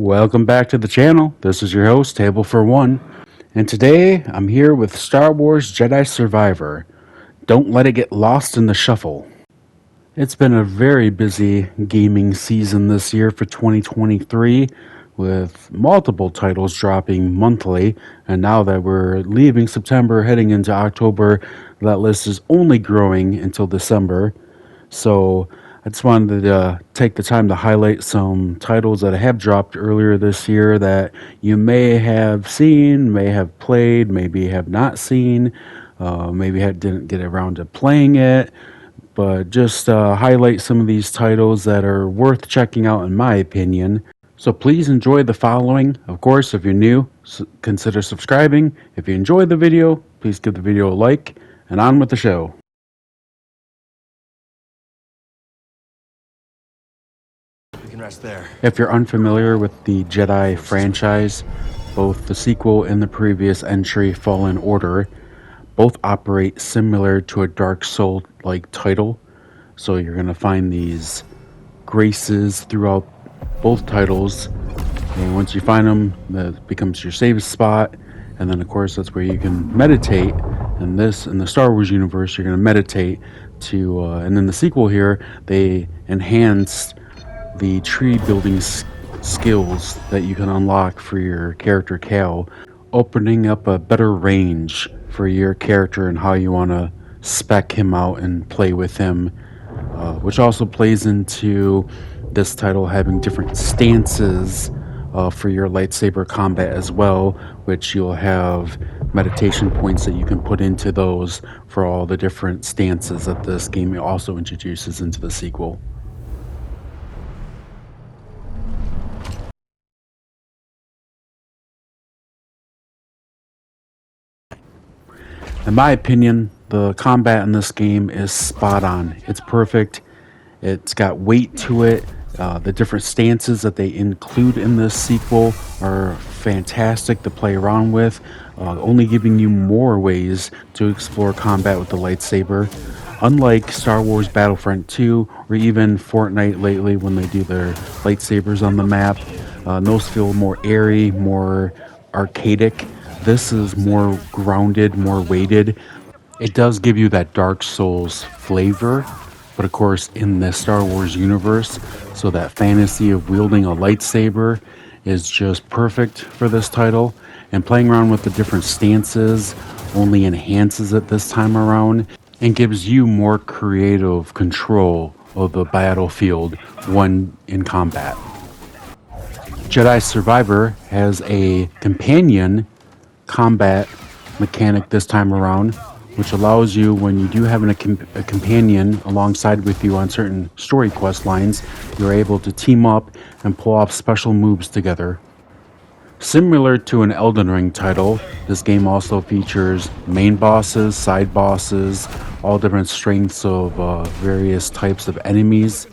Welcome back to the channel. This is your host, table4ONE, and today I'm here with Star Wars Jedi Survivor. Don't let it get lost in the shuffle. It's been a very busy gaming season this year for 2023, with multiple titles dropping monthly, and now that we're leaving September, heading into October, that list is only growing until December. So I just wanted to take the time to highlight some titles that have dropped earlier this year that you may have seen, may have played, maybe have not seen, didn't get around to playing it, but just highlight some of these titles that are worth checking out in my opinion. So please enjoy the following. Of course, if you're new, consider subscribing. If you enjoyed the video, please give the video a like, and on with the show. There. If you're unfamiliar with the Jedi franchise, both the sequel and the previous entry, Fallen Order, both operate similar to a Dark Soul-like title. So you're going to find these graces throughout both titles, and once you find them, that becomes your save spot. And then of course that's where you can meditate. In the Star Wars universe, you're going to meditate to and then the sequel here, they enhanced the tree building skills that you can unlock for your character Cal, opening up a better range for your character and how you want to spec him out and play with him, which also plays into this title having different stances for your lightsaber combat as well, which you'll have meditation points that you can put into those for all the different stances that this game also introduces into the sequel. In my opinion, the combat in this game is spot on. It's perfect. It's got weight to it. The different stances that they include in this sequel are fantastic to play around with, only giving you more ways to explore combat with the lightsaber. Unlike Star Wars Battlefront 2 or even Fortnite lately when they do their lightsabers on the map, those feel more airy, more arcadic. This is more grounded, more weighted. It does give you that Dark Souls flavor, but of course in the Star Wars universe, so that fantasy of wielding a lightsaber is just perfect for this title. And playing around with the different stances only enhances it this time around and gives you more creative control of the battlefield when in combat. Jedi Survivor has a companion combat mechanic this time around, which allows you, when you do have a companion alongside with you on certain story quest lines, you're able to team up and pull off special moves together. Similar to an Elden Ring title, this game also features main bosses, side bosses, all different strengths of various types of enemies,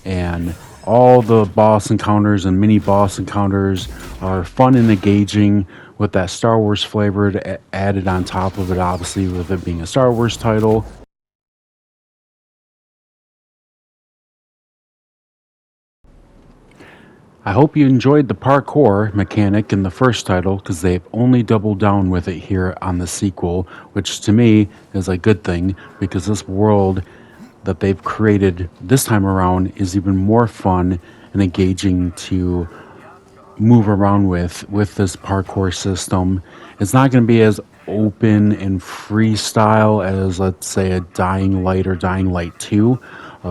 and all the boss encounters and mini boss encounters are fun and engaging, with that Star Wars flavor added on top of it, obviously with it being a Star Wars title. I hope you enjoyed the parkour mechanic in the first title, because they've only doubled down with it here on the sequel, which to me is a good thing, because this world that they've created this time around is even more fun and engaging to move around with this parkour system. It's not going to be as open and freestyle as, let's say, a Dying Light or Dying Light 2.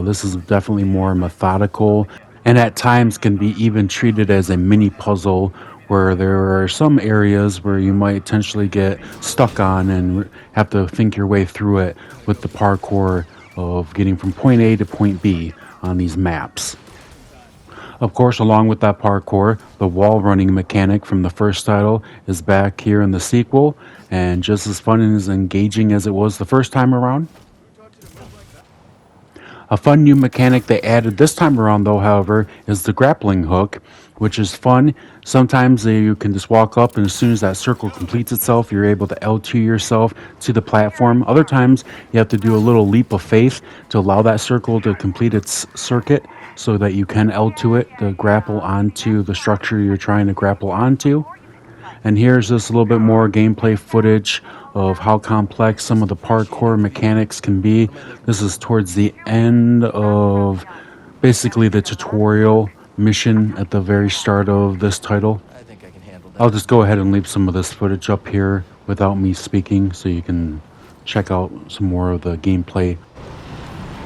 This is definitely more methodical, and at times can be even treated as a mini puzzle, where there are some areas where you might potentially get stuck on and have to think your way through it with the parkour of getting from point A to point B on these maps. Of course, along with that parkour, the wall running mechanic from the first title is back here in the sequel, and just as fun and as engaging as it was the first time around. A fun new mechanic they added this time around, though, however, is the grappling hook, which is fun. Sometimes you can just walk up, and as soon as that circle completes itself, you're able to L2 yourself to the platform. Other times, you have to do a little leap of faith to allow that circle to complete its circuit so that you can L2 it to grapple onto the structure you're trying to grapple onto. And here's just a little bit more gameplay footage of how complex some of the parkour mechanics can be. This is towards the end of basically the tutorial mission at the very start of this title. I think I can handle I'll that. just go ahead and leave some of this footage up here without me speaking so you can check out some more of the gameplay.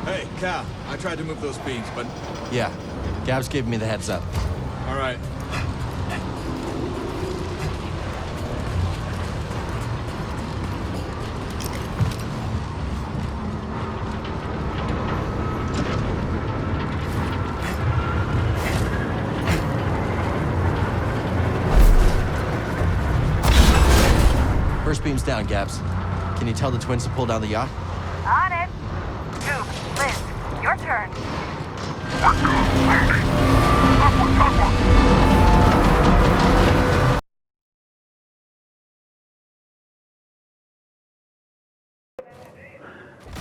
Hey, Cal, I tried to move those beams, but... Yeah, Gab's giving me the heads up. All right. First beam's down, Gabs. Can you tell the twins to pull down the yacht? On it. Goop, Liz, your turn.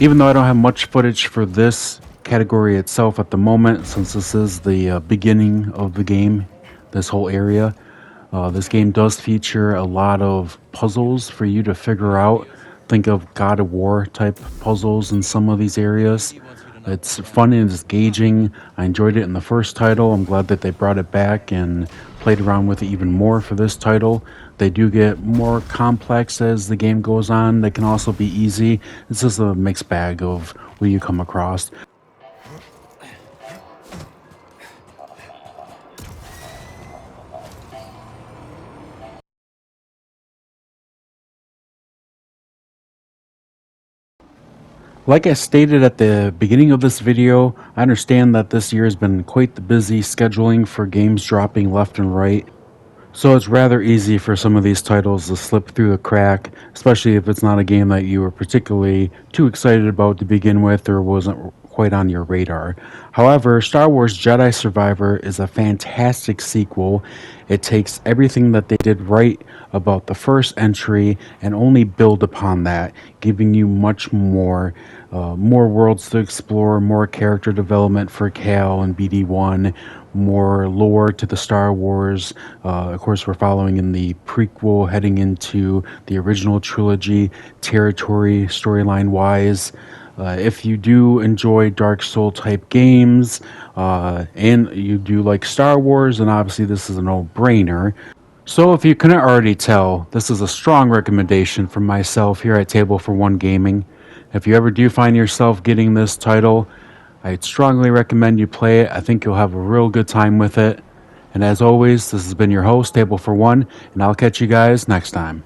Even though I don't have much footage for this category itself at the moment, since this is the beginning of the game, this whole area, this game does feature a lot of puzzles for you to figure out. Think of God of War type puzzles in some of these areas. It's fun and it's engaging. I enjoyed it in the first title. I'm glad that they brought it back and played around with it even more for this title. They do get more complex as the game goes on. They can also be easy. It's just a mixed bag of what you come across. Like I stated at the beginning of this video, I understand that this year has been quite the busy scheduling for games dropping left and right. So it's rather easy for some of these titles to slip through the crack, especially if it's not a game that you were particularly too excited about to begin with or wasn't quite on your radar. However, Star Wars Jedi Survivor is a fantastic sequel. It takes everything that they did right about the first entry and only build upon that, giving you much more. More worlds to explore, more character development for Cal and BD1, more lore to the Star Wars. Of course, we're following in the prequel, heading into the original trilogy territory, storyline wise. If you do enjoy Dark Soul type games and you do like Star Wars, then obviously this is a no-brainer. So if you couldn't already tell, this is a strong recommendation from myself here at Table4ONE Gaming. If you ever do find yourself getting this title, I'd strongly recommend you play it. I think you'll have a real good time with it. And as always, this has been your host, Table4ONE, and I'll catch you guys next time.